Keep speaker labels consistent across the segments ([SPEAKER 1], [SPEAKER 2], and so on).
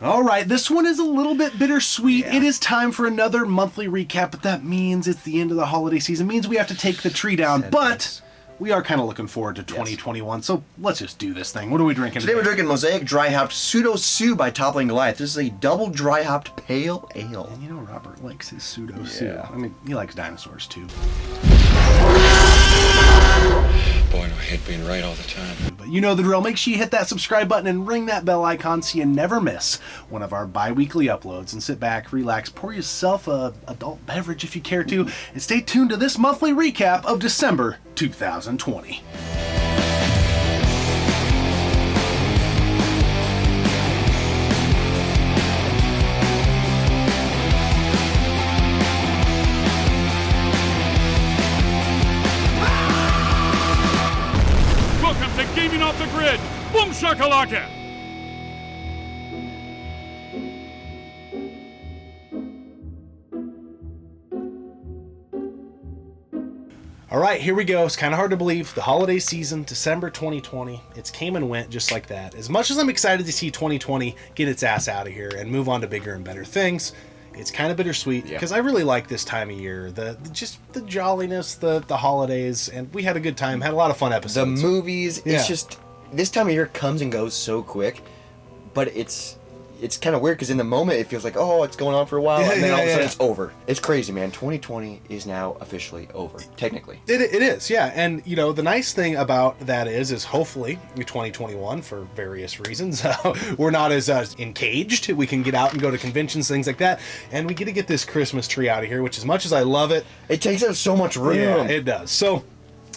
[SPEAKER 1] All right, this one is a little bit bittersweet.
[SPEAKER 2] Yeah.
[SPEAKER 1] It is time for another monthly recap, but that means it's the end of the holiday season. It means we have to take the tree down, but we are kind of looking forward to 2021, so let's just do this thing. What are we drinking
[SPEAKER 2] Today we're drinking Mosiac Dry Hopped Psuedo by Toppling Goliath. This is a double dry hopped pale ale.
[SPEAKER 1] And you know Robert likes his pseudo. I mean, he likes dinosaurs too.
[SPEAKER 3] Boy, do I hate being right all the time.
[SPEAKER 1] But you know the drill. Make sure you hit that subscribe button and ring that bell icon so you never miss one of our bi-weekly uploads. And sit back, relax, pour yourself a adult beverage if you care to, and stay tuned to this monthly recap of December 2020.
[SPEAKER 4] Gaming off the grid, boom shakalaka!
[SPEAKER 1] All right, here we go. It's kind of hard to believe. The holiday season, December 2020. It's came and went just like that. As much as I'm excited to see 2020 get its ass out of here and move on to bigger and better things, it's kind of bittersweet because I really like this time of year. The jolliness, the holidays, and we had a good time. Had a lot of fun episodes.
[SPEAKER 2] The movies, it's just, this time of year comes and goes so quick, but it's kind of weird because in the moment it feels like, oh, it's going on for a while, and then all of a sudden it's over. It's crazy, man. 2020 is now officially over, technically.
[SPEAKER 1] It is, yeah. And, you know, the nice thing about that is hopefully 2021, for various reasons, we're not as encaged. We can get out and go to conventions, things like that, and we get to get this Christmas tree out of here, which as much as I love it,
[SPEAKER 2] it takes up so much room.
[SPEAKER 1] Yeah, it does. So,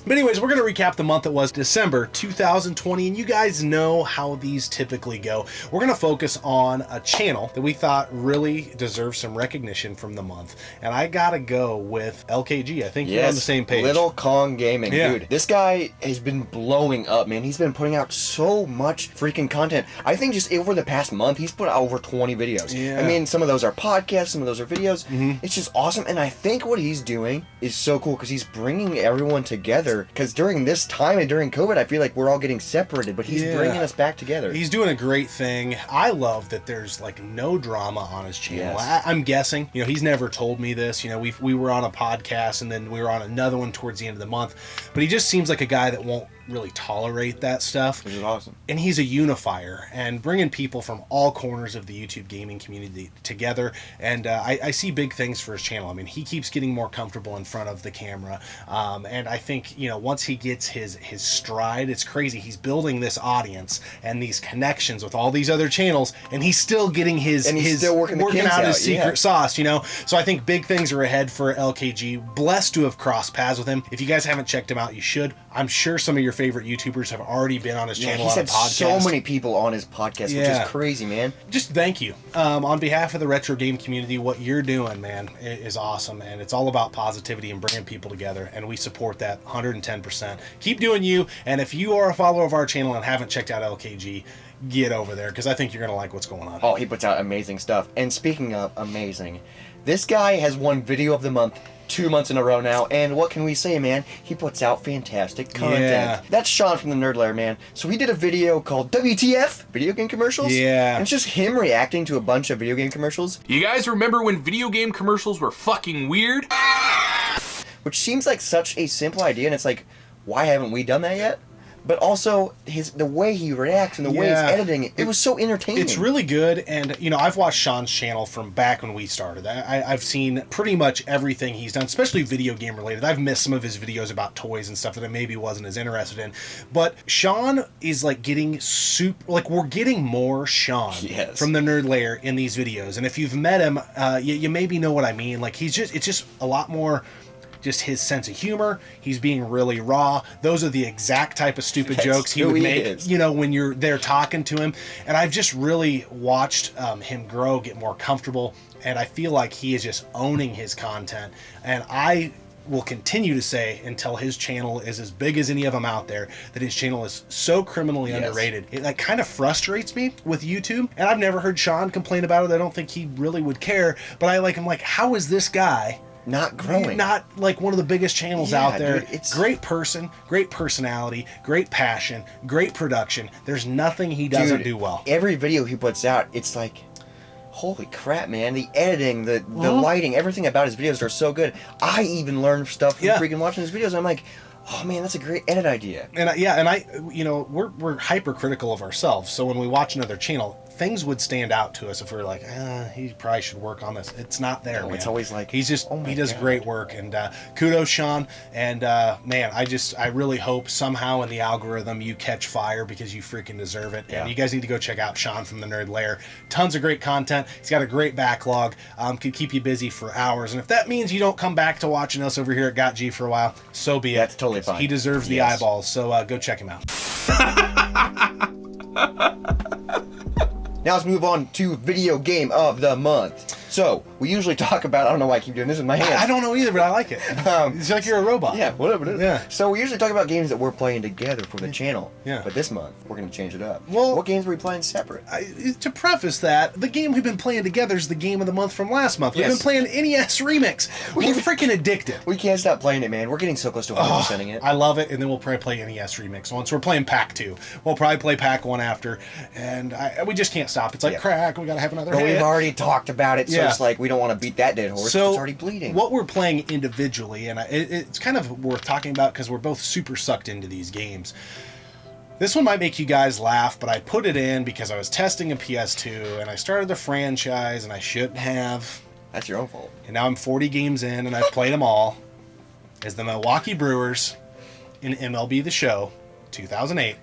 [SPEAKER 1] but anyways, we're going to recap the month that was December 2020, and you guys know how these typically go. We're going to focus on a channel that we thought really deserves some recognition from the month, and I got to go with LKG. I think you're on the same page.
[SPEAKER 2] Little Kong Gaming. Dude, this guy has been blowing up, man. He's been putting out so much freaking content. I think just over the past month, he's put out over 20 videos.
[SPEAKER 1] Yeah.
[SPEAKER 2] I mean, some of those are podcasts, some of those are videos. It's just awesome, and I think what he's doing is so cool because he's bringing everyone together. Because during this time and during COVID, I feel like we're all getting separated, but he's bringing us back together.
[SPEAKER 1] He's doing a great thing. I love that there's like no drama on his channel. I'm guessing, you know, he's never told me this. You know, we were on a podcast and then we were on another one towards the end of the month, but he just seems like a guy that won't really tolerate that stuff.
[SPEAKER 2] Which is awesome.
[SPEAKER 1] And he's a unifier and bringing people from all corners of the YouTube gaming community together. And I see big things for his channel. I mean, he keeps getting more comfortable in front of the camera. And I think, you know, once he gets his stride, it's crazy. He's building this audience and these connections with all these other channels, and he's still getting
[SPEAKER 2] still working
[SPEAKER 1] out his secret sauce, you know? So I think big things are ahead for LKG. Blessed to have crossed paths with him. If you guys haven't checked him out, you should. I'm sure some of your favorite YouTubers have already been on his channel on a podcast.
[SPEAKER 2] He's had so many people on his podcast, which is crazy, man.
[SPEAKER 1] Just thank you. On behalf of the retro game community, what you're doing, man, is awesome, and it's all about positivity and bringing people together, and we support that 110%. Keep doing you, and if you are a follower of our channel and haven't checked out LKG, get over there, because I think you're going to like what's going on.
[SPEAKER 2] Oh, he puts out amazing stuff. And speaking of amazing, this guy has won Video of the Month 2 months in a row now, and what can we say, man? He puts out fantastic content.
[SPEAKER 1] Yeah.
[SPEAKER 2] That's Sean from the Nerd Lair, man. So he did a video called WTF? Video game commercials?
[SPEAKER 1] Yeah.
[SPEAKER 2] And it's just him reacting to a bunch of video game commercials.
[SPEAKER 5] You guys remember when video game commercials were fucking weird?
[SPEAKER 2] Which seems like such a simple idea, and it's like, why haven't we done that yet? But also, the way he reacts and the way he's editing it, it was so entertaining.
[SPEAKER 1] It's really good, and, you know, I've watched Sean's channel from back when we started. I've seen pretty much everything he's done, especially video game related. I've missed some of his videos about toys and stuff that I maybe wasn't as interested in. But Sean is, like, getting we're getting more Sean from the Nerd Lair in these videos. And if you've met him, you maybe know what I mean. Like, it's just a lot more... just his sense of humor. He's being really raw. Those are the exact type of stupid jokes he would make, you know, when you're there talking to him. And I've just really watched him grow, get more comfortable, and I feel like he is just owning his content. And I will continue to say, until his channel is as big as any of them out there, that his channel is so criminally underrated. It like kind of frustrates me with YouTube, and I've never heard Sean complain about it. I don't think he really would care, but I like him. Like, how is this guy
[SPEAKER 2] not growing?
[SPEAKER 1] Not like one of the biggest channels out there.
[SPEAKER 2] Dude, it's
[SPEAKER 1] great person, great personality, great passion, great production. There's nothing he doesn't do well.
[SPEAKER 2] Every video he puts out, it's like, holy crap, man. The editing, the lighting, everything about his videos are so good. I even learned stuff from freaking watching his videos. I'm like, oh man, that's a great edit idea.
[SPEAKER 1] And we're hypercritical of ourselves. So when we watch another channel, things would stand out to us if we were like, he probably should work on this. It's not there, man.
[SPEAKER 2] It's always like,
[SPEAKER 1] he does great work, and kudos, Sean. And man, I really hope somehow in the algorithm you catch fire, because you freaking deserve it. And you guys need to go check out Sean from the Nerd Lair. Tons of great content. He's got a great backlog. Could keep you busy for hours. And if that means you don't come back to watching us over here at Got G for a while, so be it.
[SPEAKER 2] That's totally fine.
[SPEAKER 1] He deserves the eyeballs. So go check him out.
[SPEAKER 2] Now let's move on to video game of the month. So, we usually talk about, I don't know why I keep doing this with my hands.
[SPEAKER 1] I don't know either, but I like it. It's like you're a robot.
[SPEAKER 2] Yeah, whatever it is.
[SPEAKER 1] Yeah.
[SPEAKER 2] So, we usually talk about games that we're playing together for the channel.
[SPEAKER 1] Yeah.
[SPEAKER 2] But this month, we're going to change it up.
[SPEAKER 1] Well,
[SPEAKER 2] what games are we playing separate?
[SPEAKER 1] To preface that, the game we've been playing together is the game of the month from last month. We've been playing NES Remix. We're freaking addicted.
[SPEAKER 2] We can't stop playing it, man. We're getting so close to 100%ing it.
[SPEAKER 1] I love it, and then we'll probably play NES Remix once. We're playing Pack 2. We'll probably play Pack 1 after, and we just can't stop. It's like crack, we gotta have another
[SPEAKER 2] But
[SPEAKER 1] hit.
[SPEAKER 2] we've already talked about it, so it's like we don't want to beat that dead horse.
[SPEAKER 1] So
[SPEAKER 2] it's already bleeding.
[SPEAKER 1] What we're playing individually, and it's kind of worth talking about because we're both super sucked into these games. This one might make you guys laugh, but I put it in because I was testing a PS2, and I started the franchise, and I shouldn't have.
[SPEAKER 2] That's your own fault.
[SPEAKER 1] And now I'm 40 games in, and I've played them all. As the Milwaukee Brewers in MLB The Show 2008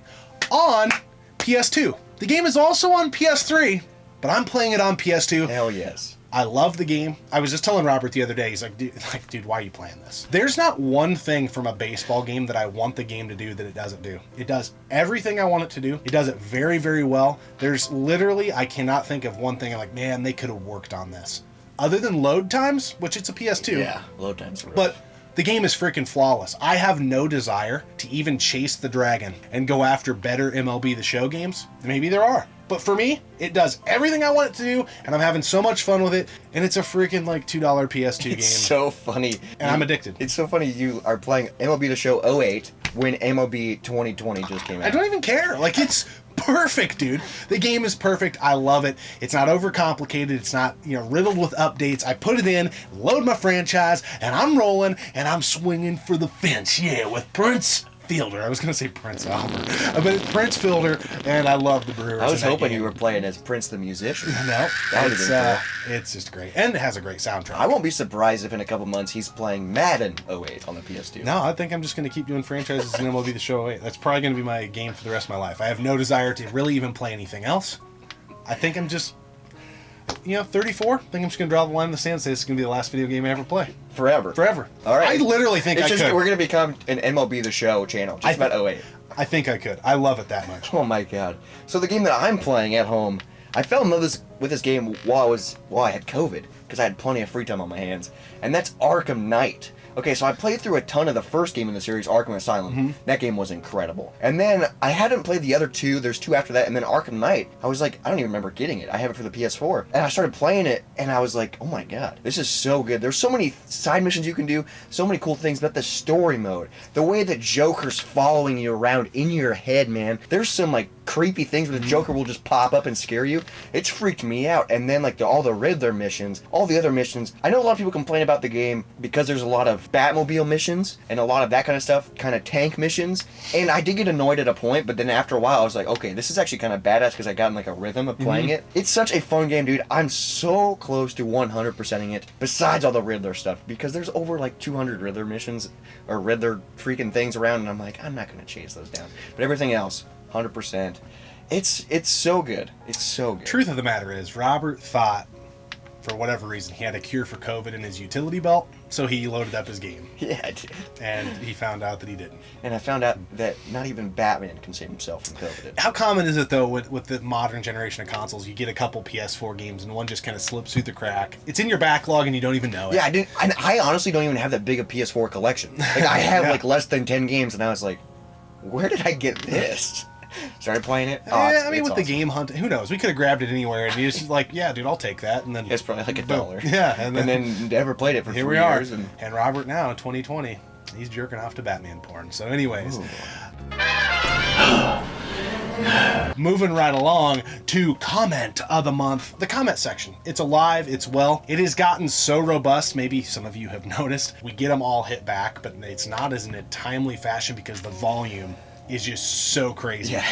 [SPEAKER 1] on PS2. The game is also on PS3, but I'm playing it on PS2.
[SPEAKER 2] Hell yes.
[SPEAKER 1] I love the game. I was just telling Robert the other day, he's like, dude, why are you playing this? There's not one thing from a baseball game that I want the game to do that it doesn't do. It does everything I want it to do. It does it very, very well. There's literally, I cannot think of one thing I'm like, man, they could have worked on this. Other than load times, which it's a PS2.
[SPEAKER 2] Yeah, load times are rough.
[SPEAKER 1] But the game is freaking flawless. I have no desire to even chase the dragon and go after better MLB The Show games. Maybe there are. But for me, it does everything I want it to do, and I'm having so much fun with it, and it's a freaking like $2 PS2 game.
[SPEAKER 2] It's so funny.
[SPEAKER 1] And I'm addicted.
[SPEAKER 2] It's so funny you are playing MLB The Show 08 when MLB 2020 just came out.
[SPEAKER 1] I don't even care. Like, it's perfect, dude. The game is perfect. I love it. It's not overcomplicated. It's not, riddled with updates. I put it in, load my franchise, and I'm rolling, and I'm swinging for the fence. Yeah, with Prince Fielder. I was going to say Prince Albert. But it's Prince Fielder, and I love the Brewers.
[SPEAKER 2] I was hoping you were playing as Prince the musician.
[SPEAKER 1] No.
[SPEAKER 2] That would have been cool.
[SPEAKER 1] It's just great. And it has a great soundtrack.
[SPEAKER 2] I won't be surprised if in a couple months he's playing Madden 08 on the PS2.
[SPEAKER 1] No, I think I'm just going to keep doing franchises and MLB The Show 08. That's probably going to be my game for the rest of my life. I have no desire to really even play anything else. I think I'm just, 34. I think I'm just going to draw the line in the sand and say this is going to be the last video game I ever play.
[SPEAKER 2] Forever.
[SPEAKER 1] All right. I literally think
[SPEAKER 2] it's
[SPEAKER 1] I
[SPEAKER 2] just,
[SPEAKER 1] could.
[SPEAKER 2] We're going to become an MLB The Show channel, just about 08.
[SPEAKER 1] I think I could. I love it that much.
[SPEAKER 2] Oh my god. So the game that I'm playing at home, I fell in love with this game while I had COVID, because I had plenty of free time on my hands, and that's Arkham Knight. Okay, so I played through a ton of the first game in the series, Arkham Asylum.
[SPEAKER 1] Mm-hmm.
[SPEAKER 2] That game was incredible. And then I hadn't played the other two. There's two after that. And then Arkham Knight, I was like, I don't even remember getting it. I have it for the PS4. And I started playing it, and I was like, oh my god, this is so good. There's so many side missions you can do, so many cool things, but the story mode, the way that Joker's following you around in your head, man. There's some, creepy things where the Joker will just pop up and scare you. It's freaked me out. And then, all the Riddler missions, all the other missions. I know a lot of people complain about the game because there's a lot of Batmobile missions and a lot of that kind of stuff, kind of tank missions. And I did get annoyed at a point, but then after a while I was like, okay, this is actually kind of badass because I got in a rhythm of playing it. It's such a fun game, dude. I'm so close to 100%ing it, besides all the Riddler stuff, because there's over 200 Riddler missions or Riddler freaking things around, and I'm like, I'm not going to chase those down. But everything else, 100%. It's so good. It's so good.
[SPEAKER 1] Truth of the matter is, Robert thought, for whatever reason, he had a cure for COVID in his utility belt, so he loaded up his game.
[SPEAKER 2] Yeah, I did.
[SPEAKER 1] And he found out that he didn't.
[SPEAKER 2] And I found out that not even Batman can save himself from COVID.
[SPEAKER 1] How common is it, though, with the modern generation of consoles, you get a couple PS4 games and one just kind of slips through the crack? It's in your backlog and you don't even know it.
[SPEAKER 2] Yeah, I honestly don't even have that big a PS4 collection. I have less than 10 games, and I was like, where did I get this? Started playing it.
[SPEAKER 1] With awesome. The game hunt, who knows? We could have grabbed it anywhere, and you just yeah, dude, I'll take that. And then
[SPEAKER 2] it's probably $1.
[SPEAKER 1] Yeah,
[SPEAKER 2] and then never played it for 3 years.
[SPEAKER 1] And Robert now in 2020, he's jerking off to Batman porn. So, anyways, Moving right along to comment of the month. The comment section. It's alive. It's well. It has gotten so robust. Maybe some of you have noticed. We get them all hit back, but it's not as in a timely fashion because the volume is just so crazy.
[SPEAKER 2] Yeah,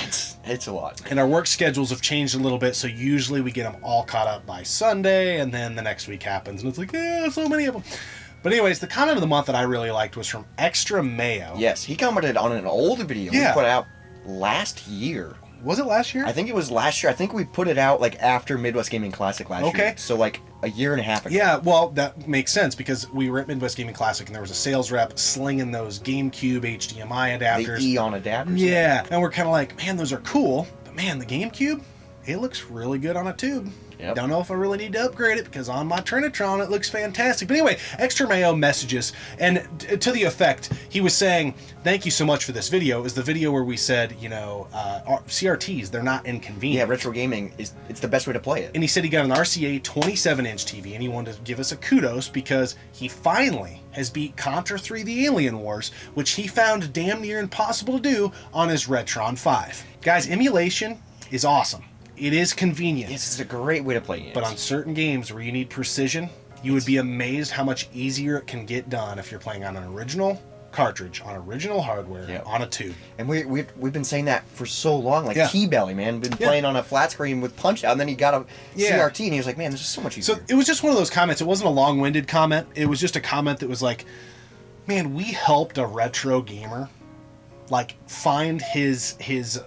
[SPEAKER 2] it's a lot.
[SPEAKER 1] And our work schedules have changed a little bit, so usually we get them all caught up by Sunday, and then the next week happens, and it's like, so many of them. But anyways, the comment of the month that I really liked was from Extra Mayo.
[SPEAKER 2] Yes, he commented on an old video we put out last year.
[SPEAKER 1] Was it last year?
[SPEAKER 2] I think it was last year. I think we put it out like after Midwest Gaming Classic last year. So like a year and a half ago.
[SPEAKER 1] Yeah, well, that makes sense because we were at Midwest Gaming Classic and there was a sales rep slinging those GameCube HDMI adapters.
[SPEAKER 2] The Eon adapters.
[SPEAKER 1] Yeah, and we're kind of like, man, those are cool. But man, the GameCube, it looks really good on a tube.
[SPEAKER 2] Yep.
[SPEAKER 1] Don't know if I really need to upgrade it because on my Trinitron it looks fantastic. But anyway, Extra Mayo messages, and to the effect, he was saying, thank you so much for this video. It was the video where we said, CRTs, they're not inconvenient.
[SPEAKER 2] Yeah, retro gaming, it's the best way to play it.
[SPEAKER 1] And he said he got an RCA 27-inch TV, and he wanted to give us a kudos because he finally has beat Contra 3 The Alien Wars, which he found damn near impossible to do on his Retron 5. Guys, emulation is awesome. It is convenient.
[SPEAKER 2] Yes, it's a great way to play games.
[SPEAKER 1] But on certain games where you need precision, you would be amazed how much easier it can get done if you're playing on an original cartridge, on original hardware, on a tube.
[SPEAKER 2] And we've been saying that for so long. Like T-Belly, man, been playing on a flat screen with Punch-Out, and then he got a CRT, and he was like, man, this is so much easier.
[SPEAKER 1] So it was just one of those comments. It wasn't a long-winded comment. It was just a comment that was like, man, we helped a retro gamer find his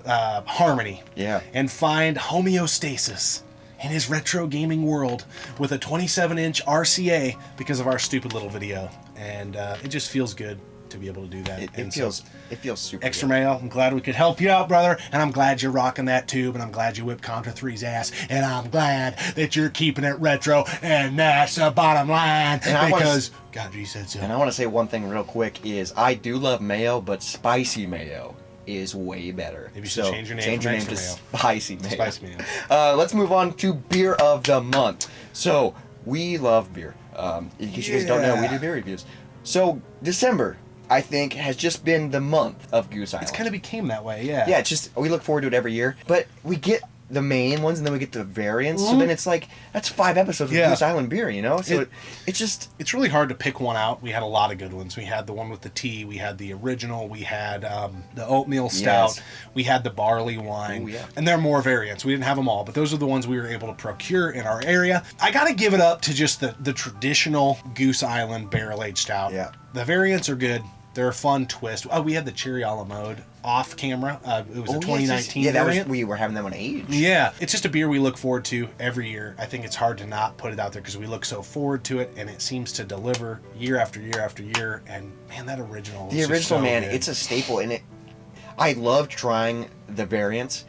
[SPEAKER 1] harmony, and find homeostasis in his retro gaming world with a 27-inch RCA because of our stupid little video, and it just feels good to be able to do that.
[SPEAKER 2] It feels super
[SPEAKER 1] Extra
[SPEAKER 2] good.
[SPEAKER 1] Mayo, I'm glad we could help you out, brother, and I'm glad you're rocking that tube, and I'm glad you whipped Contra 3's ass, and I'm glad that you're keeping it retro, and that's the bottom line, because God, you said so.
[SPEAKER 2] And I want to say one thing real quick is I do love mayo, but spicy mayo is way better.
[SPEAKER 1] Maybe you should change your name
[SPEAKER 2] to Spicy Mayo.
[SPEAKER 1] Spicy Mayo.
[SPEAKER 2] Let's move on to Beer of the Month. So, we love beer. In case you guys don't know, we do beer reviews. So, December, I think, has just been the month of Goose Island.
[SPEAKER 1] It's kind of became that way, yeah.
[SPEAKER 2] Yeah, it's just, we look forward to it every year. But we get the main ones, and then we get the variants. So then it's like, that's 5 episodes of Goose Island beer, you know? So it's just...
[SPEAKER 1] It's really hard to pick one out. We had a lot of good ones. We had the one with the tea. We had the original. We had the oatmeal stout.
[SPEAKER 2] Yes.
[SPEAKER 1] We had the barley wine.
[SPEAKER 2] Ooh, yeah.
[SPEAKER 1] And there are more variants. We didn't have them all, but those are the ones we were able to procure in our area. I got to give it up to just the traditional Goose Island barrel-aged stout.
[SPEAKER 2] Yeah.
[SPEAKER 1] The variants are good. They're a fun twist. Oh, we had the cherry a la mode off camera. It was a 2019 variant.
[SPEAKER 2] We were having that one aged.
[SPEAKER 1] Yeah, it's just a beer we look forward to every year. I think it's hard to not put it out there because we look so forward to it, and it seems to deliver year after year after year. And man, that original.
[SPEAKER 2] The original, man, it's a staple, and I loved trying the variants.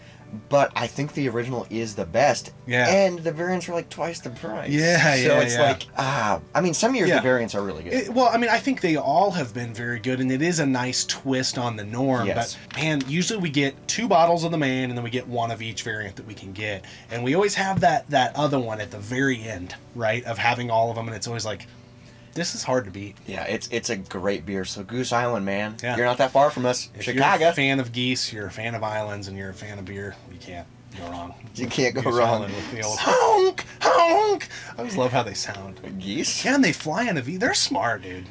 [SPEAKER 2] But I think the original is the best.
[SPEAKER 1] Yeah.
[SPEAKER 2] And the variants are like twice the price.
[SPEAKER 1] Yeah,
[SPEAKER 2] So it's like, I mean, some years the variants are really good.
[SPEAKER 1] I think they all have been very good, and it is a nice twist on the norm.
[SPEAKER 2] Yes.
[SPEAKER 1] But, man, usually we get 2 bottles of the main, and then we get 1 of each variant that we can get. And we always have that other one at the very end, right, of having all of them, and it's always like, this is hard to beat.
[SPEAKER 2] Yeah, it's a great beer. So Goose Island, man,
[SPEAKER 1] Yeah.
[SPEAKER 2] you're not that far from us.
[SPEAKER 1] If
[SPEAKER 2] Chicago.
[SPEAKER 1] you're a fan of geese, you're a fan of islands, and you're a fan of beer, you can't go wrong.
[SPEAKER 2] You can't go
[SPEAKER 1] Goose
[SPEAKER 2] wrong.
[SPEAKER 1] Island with the old honk, honk. I always love how they sound.
[SPEAKER 2] Geese?
[SPEAKER 1] Yeah, and they fly in a V. They're smart, dude.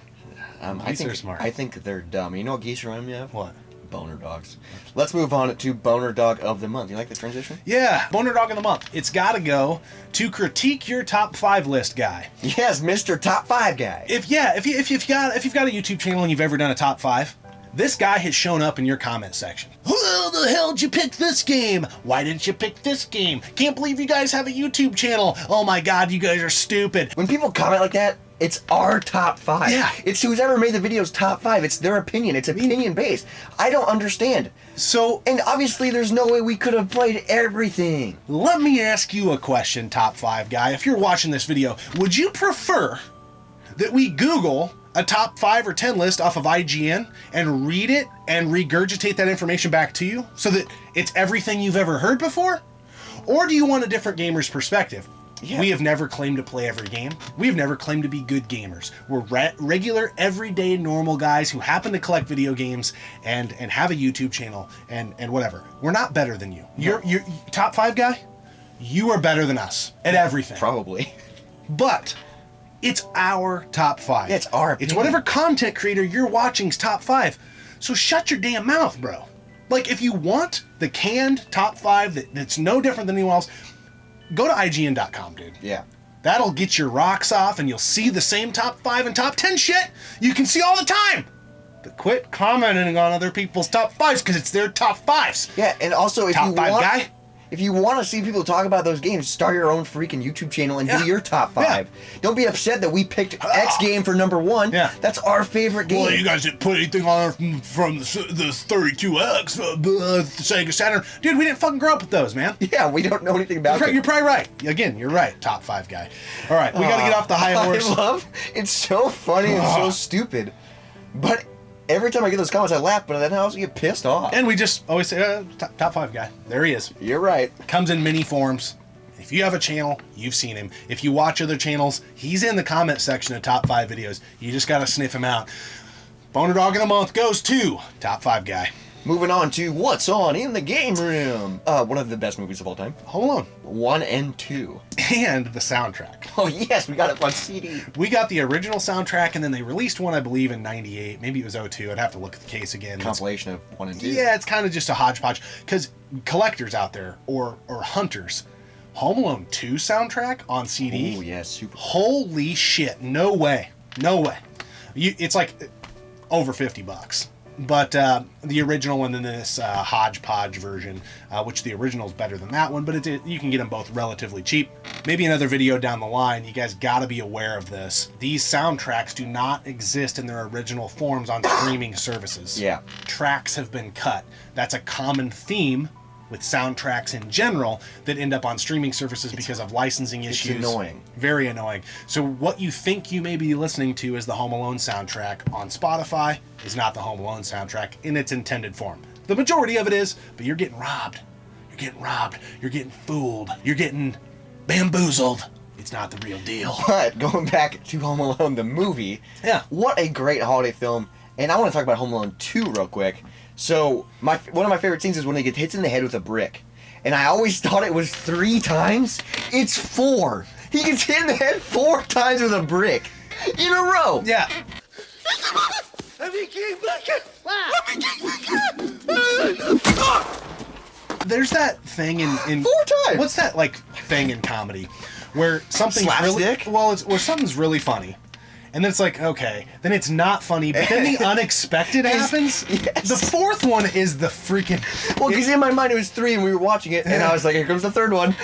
[SPEAKER 1] Geese are smart.
[SPEAKER 2] I think they're dumb. You know what geese remind me of?
[SPEAKER 1] What?
[SPEAKER 2] Boner dogs. Let's move on to Boner Dog of the Month. You like the transition?
[SPEAKER 1] Yeah, Boner Dog of the Month. It's got to go to critique your top 5 list guy.
[SPEAKER 2] Yes, Mr. Top 5 guy.
[SPEAKER 1] If you've got a YouTube channel and you've ever done a top 5, this guy has shown up in your comment section. Who the hell did you pick this game? Why didn't you pick this game? Can't believe you guys have a YouTube channel. Oh my God, you guys are stupid.
[SPEAKER 2] When people comment like that, it's our top 5.
[SPEAKER 1] Yeah.
[SPEAKER 2] It's who's ever made the video's top 5. It's their opinion. It's opinion based. I don't understand.
[SPEAKER 1] So,
[SPEAKER 2] And obviously there's no way we could have played everything.
[SPEAKER 1] let me ask you a question, top 5 guy. If you're watching this video, would you prefer that we Google a top 5 or 10 list off of IGN and read it and regurgitate that information back to you so that it's everything you've ever heard before? Or do you want a different gamer's perspective?
[SPEAKER 2] Yeah.
[SPEAKER 1] We have never claimed to play every game. We have never claimed to be good gamers. We're regular, everyday, normal guys who happen to collect video games and have a YouTube channel and whatever. We're not better than you. You're top 5 guy. You are better than us at everything.
[SPEAKER 2] Probably.
[SPEAKER 1] But it's our top 5.
[SPEAKER 2] Yeah, it's our
[SPEAKER 1] It's
[SPEAKER 2] opinion.
[SPEAKER 1] whatever content creator you're watching's top 5. So shut your damn mouth, bro. Like, if you want the canned top 5 that's no different than anyone else, go to IGN.com, dude.
[SPEAKER 2] Yeah.
[SPEAKER 1] That'll get your rocks off and you'll see the same top 5 and top 10 shit you can see all the time. But quit commenting on other people's top 5s because it's their top 5s.
[SPEAKER 2] Yeah, and also if
[SPEAKER 1] Top
[SPEAKER 2] you
[SPEAKER 1] 5
[SPEAKER 2] want,
[SPEAKER 1] guy.
[SPEAKER 2] if you want to see people talk about those games, start your own freaking YouTube channel and do your top 5. Don't be upset that we picked X game for number 1.
[SPEAKER 1] Yeah.
[SPEAKER 2] That's our favorite game.
[SPEAKER 1] Well, you guys didn't put anything on from the 32X, Sega Saturn. Dude, we didn't fucking grow up with those, man.
[SPEAKER 2] Yeah, we don't know anything about it.
[SPEAKER 1] You're probably right. Again, you're right. Top 5 guy. All right, we got to get off the high horse.
[SPEAKER 2] I love it's so funny and so stupid. But every time I get those comments, I laugh, but then I also get pissed off.
[SPEAKER 1] And we just always say, top 5 guy. There he is.
[SPEAKER 2] You're right.
[SPEAKER 1] Comes in many forms. If you have a channel, you've seen him. If you watch other channels, he's in the comment section of top 5 videos. You just got to sniff him out. Boner Dog of the Month goes to top 5 guy.
[SPEAKER 2] Moving on to what's on in the game room. One of the best movies of all time.
[SPEAKER 1] Home Alone.
[SPEAKER 2] 1 and 2.
[SPEAKER 1] And the soundtrack.
[SPEAKER 2] Oh yes, we got it on CD.
[SPEAKER 1] We got the original soundtrack, and then they released one, I believe, in 98. Maybe it was 02. I'd have to look at the case again.
[SPEAKER 2] Compilation of 1 and 2.
[SPEAKER 1] Yeah, it's kind of just a hodgepodge. Because collectors out there, or hunters, Home Alone 2 soundtrack on CD.
[SPEAKER 2] Oh yeah, super.
[SPEAKER 1] Holy shit. No way. No way. It's like over $50. But the original one and this hodgepodge version, which the original is better than that one, but you can get them both relatively cheap. Maybe another video down the line. You guys got to be aware of this. These soundtracks do not exist in their original forms on streaming services.
[SPEAKER 2] Yeah.
[SPEAKER 1] Tracks have been cut. That's a common theme with soundtracks in general that end up on streaming services because of licensing issues.
[SPEAKER 2] It's annoying.
[SPEAKER 1] Very annoying. So what you think you may be listening to as the Home Alone soundtrack on Spotify is not the Home Alone soundtrack in its intended form. The majority of it is, but you're getting robbed. You're getting robbed. You're getting fooled. You're getting bamboozled. It's not the real deal.
[SPEAKER 2] But going back to Home Alone, the movie.
[SPEAKER 1] Yeah.
[SPEAKER 2] What a great holiday film. And I want to talk about Home Alone 2 real quick. So, one of my favorite scenes is when he gets hit in the head with a brick. And I always thought it was 3 times. It's 4. He gets hit in the head 4 times with a brick. In a row.
[SPEAKER 1] Yeah. There's that thing in
[SPEAKER 2] 4 times.
[SPEAKER 1] what's that like thing in comedy where something's
[SPEAKER 2] Slapstick?
[SPEAKER 1] where something's really funny. And then it's like, okay, then it's not funny, but then the unexpected happens.
[SPEAKER 2] Yes.
[SPEAKER 1] The 4th one is the freaking...
[SPEAKER 2] Well, because in my mind it was 3 and we were watching it, and I was like, here comes the 3rd one.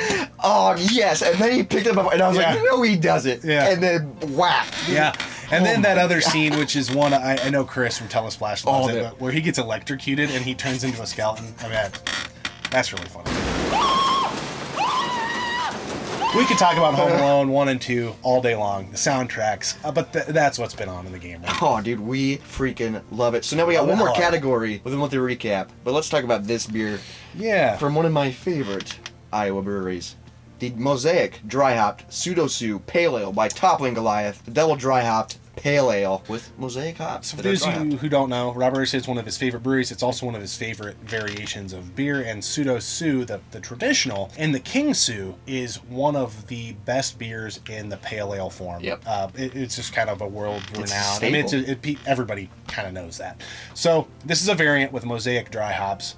[SPEAKER 2] Oh, yes. And then he picked it up, and I was like, no, he doesn't.
[SPEAKER 1] Yeah.
[SPEAKER 2] And then whack.
[SPEAKER 1] Yeah. And then that
[SPEAKER 2] my
[SPEAKER 1] other scene, which is one I know Chris from Telesplash loves it, but where he gets electrocuted and he turns into a skeleton. I mean, that's really funny. We could talk about Home Alone 1 and 2 all day long, the soundtracks, but that's what's been on in the game right now.
[SPEAKER 2] Oh, dude, we freaking love it. So now we got one more category with a monthly recap, but let's talk about this beer
[SPEAKER 1] Yeah.
[SPEAKER 2] from one of my favorite Iowa breweries. The Mosiac Dry Hopped Pseudo Pale Ale by Toppling Goliath, the double dry hopped pale ale with Mosaic hops.
[SPEAKER 1] So for those of you who don't know, Robert says it's one of his favorite breweries. It's also one of his favorite variations of beer. And Pseudo Sue, the traditional, and the King Sue is one of the best beers in the pale ale form.
[SPEAKER 2] Yep.
[SPEAKER 1] It's just kind of a world
[SPEAKER 2] It's a
[SPEAKER 1] renowned. I mean,
[SPEAKER 2] staple.
[SPEAKER 1] everybody kind of knows that. So this is a variant with Mosaic dry hops.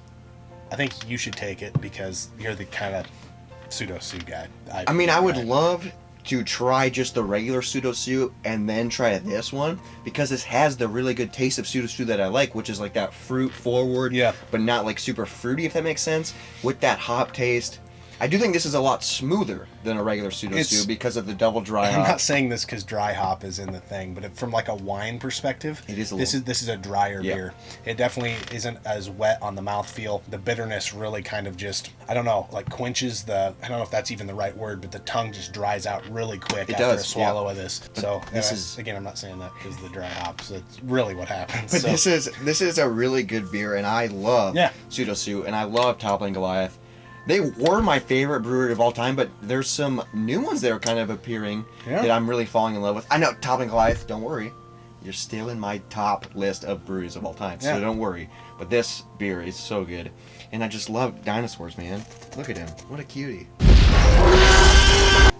[SPEAKER 1] I think you should take it because you're the kind of Pseudo Sue guy.
[SPEAKER 2] I mean, I would love to try just the regular Pseudo Sue and then try this one because this has the really good taste of Pseudo Sue that I like, which is like that fruit forward, but not like super fruity, if that makes sense, with that hop taste. I do think this is a lot smoother than a regular Pseudo Sue because of the double dry hop.
[SPEAKER 1] I'm not saying this because dry hop is in the thing, but from like a wine perspective,
[SPEAKER 2] it is.
[SPEAKER 1] This is a drier beer. It definitely isn't as wet on the mouthfeel. The bitterness really kind of just, I don't know, like quenches the. I don't know if that's even the right word, but the tongue just dries out really quick after a swallow of this.
[SPEAKER 2] But
[SPEAKER 1] so
[SPEAKER 2] this is
[SPEAKER 1] again, I'm not saying that because the dry hops. That's really what happens.
[SPEAKER 2] But this is a really good beer, and I love Pseudo Sue, and I love Toppling Goliath. They were my favorite brewery of all time, but there's some new ones that are kind of appearing that I'm really falling in love with. I know, Toppling Goliath, don't worry. You're still in my top list of breweries of all time, so don't worry. But this beer is so good. And I just love dinosaurs, man. Look at him. What a cutie.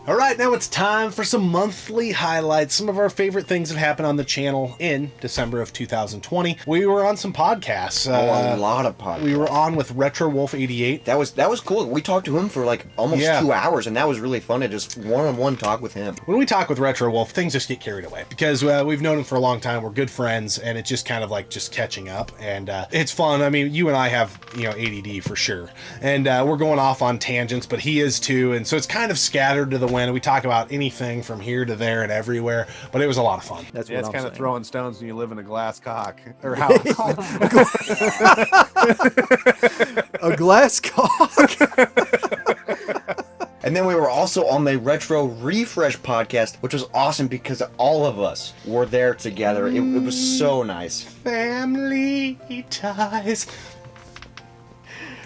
[SPEAKER 1] All right, now it's time for some monthly highlights, some of our favorite things that happened on the channel in December of 2020. We were on some podcasts.
[SPEAKER 2] A lot of podcasts.
[SPEAKER 1] We were on with Retro Wolf 88.
[SPEAKER 2] That was cool. We talked to him for like almost 2 hours, and that was really fun to just one-on-one talk with him.
[SPEAKER 1] When we talk with Retro Wolf, things just get carried away because we've known him for a long time. We're good friends, and it's just kind of like just catching up, and it's fun. I mean, you and I have ADD for sure, and we're going off on tangents, but he is too, and so it's kind of scattered to the wind. We talk about anything from here to there and everywhere, but it was a lot of fun.
[SPEAKER 6] That's what it's kind of throwing stones when you live in a glass cock or house.
[SPEAKER 7] A glass cock.
[SPEAKER 2] And then we were also on the Retro Refresh podcast, which was awesome because all of us were there together. It was so nice.
[SPEAKER 1] Family ties.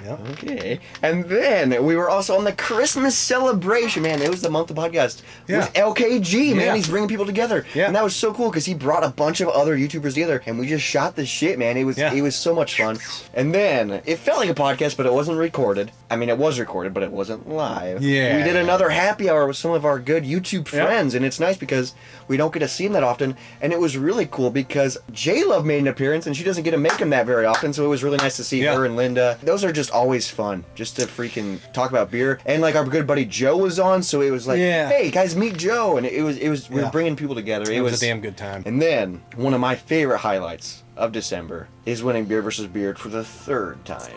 [SPEAKER 1] Yep.
[SPEAKER 2] Okay. And then we were also on the Christmas celebration, man. It was the month of podcast with LKG, man. He's bringing people together.
[SPEAKER 1] Yeah.
[SPEAKER 2] And that was so cool because he brought a bunch of other YouTubers together and we just shot the shit, man. It was so much fun. And then it felt like a podcast, but it wasn't recorded. I mean, it was recorded, but it wasn't live.
[SPEAKER 1] Yeah.
[SPEAKER 2] We did another happy hour with some of our good YouTube friends, and it's nice because we don't get to see them that often. And it was really cool because J-Love made an appearance, and she doesn't get to make them that very often, so it was really nice to see her and Linda. Those are just always fun, just to freaking talk about beer. And like our good buddy Joe was on, so it was like, hey guys, meet Joe, and it was we were bringing people together.
[SPEAKER 1] It was a damn good time.
[SPEAKER 2] And then one of my favorite highlights of December is winning Beard vs. Beard for the 3rd time.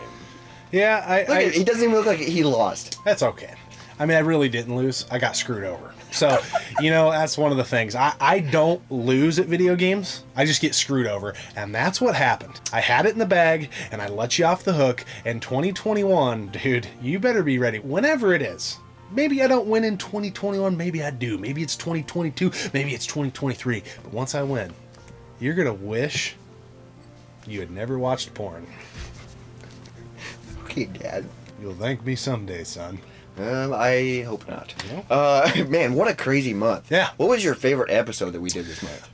[SPEAKER 1] Yeah,
[SPEAKER 2] he doesn't even look like he lost.
[SPEAKER 1] That's okay. I mean, I really didn't lose. I got screwed over. So, that's one of the things. I don't lose at video games. I just get screwed over. And that's what happened. I had it in the bag, and I let you off the hook. And 2021, dude, you better be ready. Whenever it is. Maybe I don't win in 2021. Maybe I do. Maybe it's 2022. Maybe it's 2023. But once I win, you're going to wish you had never watched porn.
[SPEAKER 2] Okay, Dad.
[SPEAKER 1] You'll thank me someday, son.
[SPEAKER 2] I hope not. Man, what a crazy month.
[SPEAKER 1] Yeah.
[SPEAKER 2] What was your favorite episode that we did this month?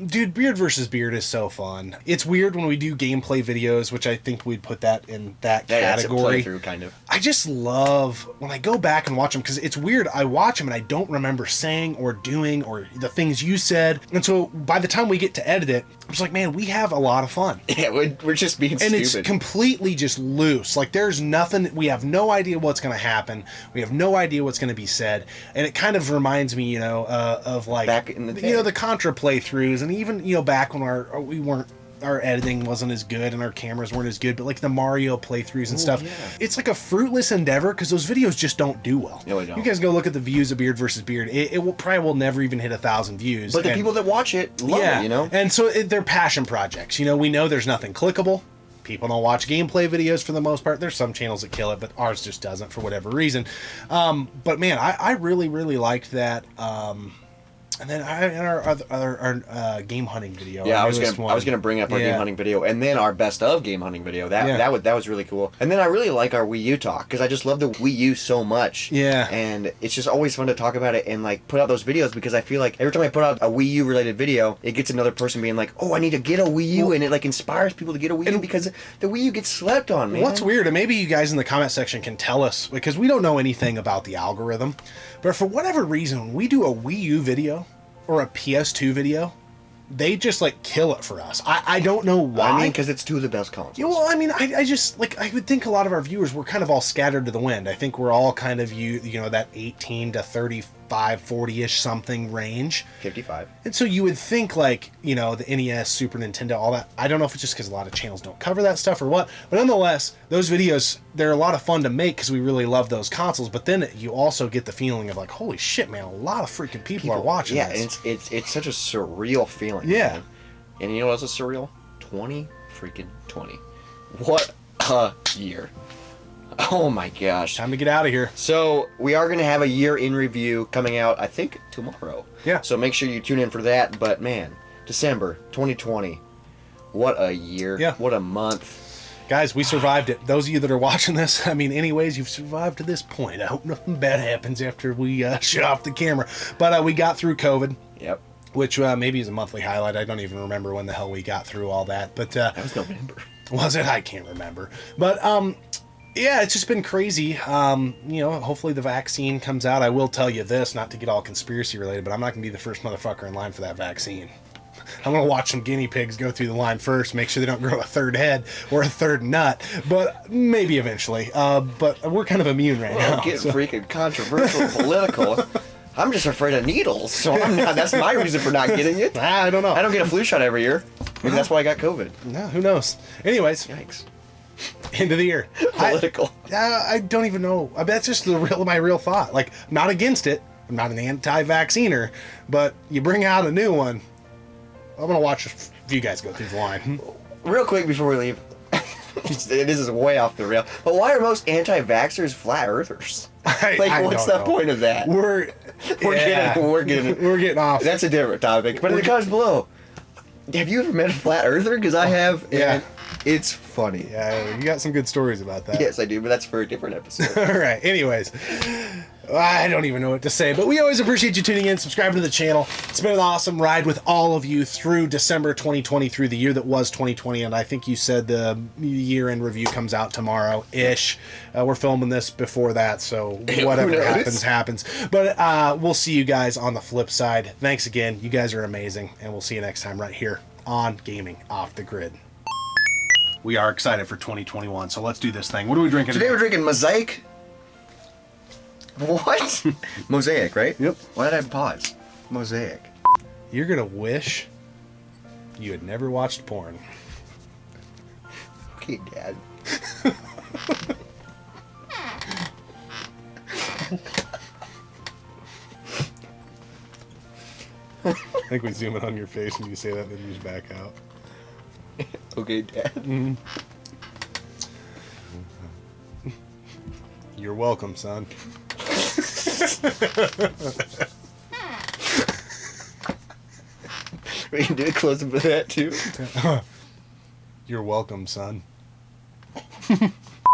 [SPEAKER 1] Dude, Beard vs. Beard is so fun. It's weird when we do gameplay videos, which I think we'd put that in that category.
[SPEAKER 2] It's a playthrough, kind of.
[SPEAKER 1] I just love when I go back and watch them, because it's weird. I watch them and I don't remember saying or doing or the things you said. And so by the time we get to edit it, I'm just like, man, we have a lot of fun.
[SPEAKER 2] Yeah, we're just being stupid.
[SPEAKER 1] And it's completely just loose. Like, there's nothing, we have no idea what's going to happen. We have no idea what's going to be said. And it kind of reminds me, of like,
[SPEAKER 2] back in the day.
[SPEAKER 1] The Contra playthroughs, and even, back when our editing wasn't as good and our cameras weren't as good, but like the Mario playthroughs and stuff. Yeah. It's like a fruitless endeavor because those videos just don't do well.
[SPEAKER 2] No, they don't.
[SPEAKER 1] You guys go look at the views of Beard vs. Beard. It will never even hit 1,000 views.
[SPEAKER 2] But the people that watch it love it,
[SPEAKER 1] And so they're passion projects. We know there's nothing clickable. People don't watch gameplay videos for the most part. There's some channels that kill it, but ours just doesn't for whatever reason. But man, I really, really liked that. And then our game hunting video.
[SPEAKER 2] Yeah, I was gonna bring up our game hunting video, and then our best of game hunting video. That was really cool. And then I really like our Wii U talk because I just love the Wii U so much.
[SPEAKER 1] Yeah.
[SPEAKER 2] And it's just always fun to talk about it and like put out those videos because I feel like every time I put out a Wii U related video, it gets another person being like, "Oh, I need to get a Wii U," and it like inspires people to get a Wii U because the Wii U gets slept on, man.
[SPEAKER 1] What's weird, and maybe you guys in the comment section can tell us because we don't know anything about the algorithm, but for whatever reason, when we do a Wii U video or a PS2 video, they just like kill it for us. I don't know why.
[SPEAKER 2] I mean, because it's two of the best consoles.
[SPEAKER 1] Yeah, well, I mean, I just like, I would think a lot of our viewers were kind of all scattered to the wind. I think we're all kind of that 18 to 35, 40-ish something range.
[SPEAKER 2] 55.
[SPEAKER 1] And so you would think like, the NES, Super Nintendo, all that. I don't know if it's just because a lot of channels don't cover that stuff or what, but nonetheless, those videos, they're a lot of fun to make because we really love those consoles. But then you also get the feeling of like, holy shit, man, a lot of freaking people are watching this.
[SPEAKER 2] Yeah, it's such a surreal feeling.
[SPEAKER 1] Yeah.
[SPEAKER 2] Man. And you know what's a surreal? 2020. What a year. Oh my gosh.
[SPEAKER 1] Time to get out of here.
[SPEAKER 2] So we are going to have a year in review coming out, I think, tomorrow.
[SPEAKER 1] Yeah.
[SPEAKER 2] So make sure you tune in for that. But man, December 2020. What a year.
[SPEAKER 1] Yeah.
[SPEAKER 2] What a month.
[SPEAKER 1] Guys, we survived it. Those of you that are watching this, I mean, anyways, you've survived to this point. I hope nothing bad happens after we shut off the camera. But we got through COVID.
[SPEAKER 2] Yep.
[SPEAKER 1] Which maybe is a monthly highlight. I don't even remember when the hell we got through all that. But
[SPEAKER 2] That was November.
[SPEAKER 1] was it? I can't remember. But yeah, it's just been crazy. Hopefully the vaccine comes out. I will tell you this, not to get all conspiracy related, but I'm not going to be the first motherfucker in line for that vaccine. I'm going to watch some guinea pigs go through the line first, make sure they don't grow a third head or a third nut, but maybe eventually. But we're kind of immune right now.
[SPEAKER 2] Getting freaking controversial, political. I'm just afraid of needles, so I'm not. That's my reason for not getting it.
[SPEAKER 1] I don't know.
[SPEAKER 2] I don't get a flu shot every year. Maybe that's why I got COVID.
[SPEAKER 1] No, who knows? Anyways,
[SPEAKER 2] Yikes.
[SPEAKER 1] end of the year.
[SPEAKER 2] Political.
[SPEAKER 1] I don't even know. I bet that's just my real thought. Like, not against it. I'm not an anti-vacciner, but you bring out a new one. I'm gonna watch if you guys go through the line.
[SPEAKER 2] Real quick before we leave, this is way off the rail. But why are most anti-vaxxers flat earthers? What's the point of that?
[SPEAKER 1] We're getting off.
[SPEAKER 2] That's a different topic. But in the comments below, have you ever met a flat earther? Because I have.
[SPEAKER 1] Yeah.
[SPEAKER 2] And it's funny.
[SPEAKER 1] Yeah, you got some good stories about that.
[SPEAKER 2] Yes, I do, but that's for a different episode.
[SPEAKER 1] All right. Anyways, I don't even know what to say, but we always appreciate you tuning in, subscribing to the channel. It's been an awesome ride with all of you through December 2020, through the year that was 2020, and I think you said the year-end review comes out tomorrow-ish. We're filming this before that, so whatever happens. But we'll see you guys on the flip side. Thanks again. You guys are amazing, and we'll see you next time right here on Gaming Off the Grid. We are excited for 2021, so let's do this thing. What are we drinking
[SPEAKER 2] Today we're drinking Mosaic. What? Mosaic, right?
[SPEAKER 1] Yep.
[SPEAKER 2] Why did I pause? Mosaic.
[SPEAKER 1] You're gonna wish you had never watched porn.
[SPEAKER 2] Okay, Dad.
[SPEAKER 1] I think we zoom in on your face when you say that, then you just back out.
[SPEAKER 2] Okay, Dad.
[SPEAKER 1] Mm-hmm. You're welcome, son.
[SPEAKER 2] We can do a close-up of that, too.
[SPEAKER 1] You're welcome, son.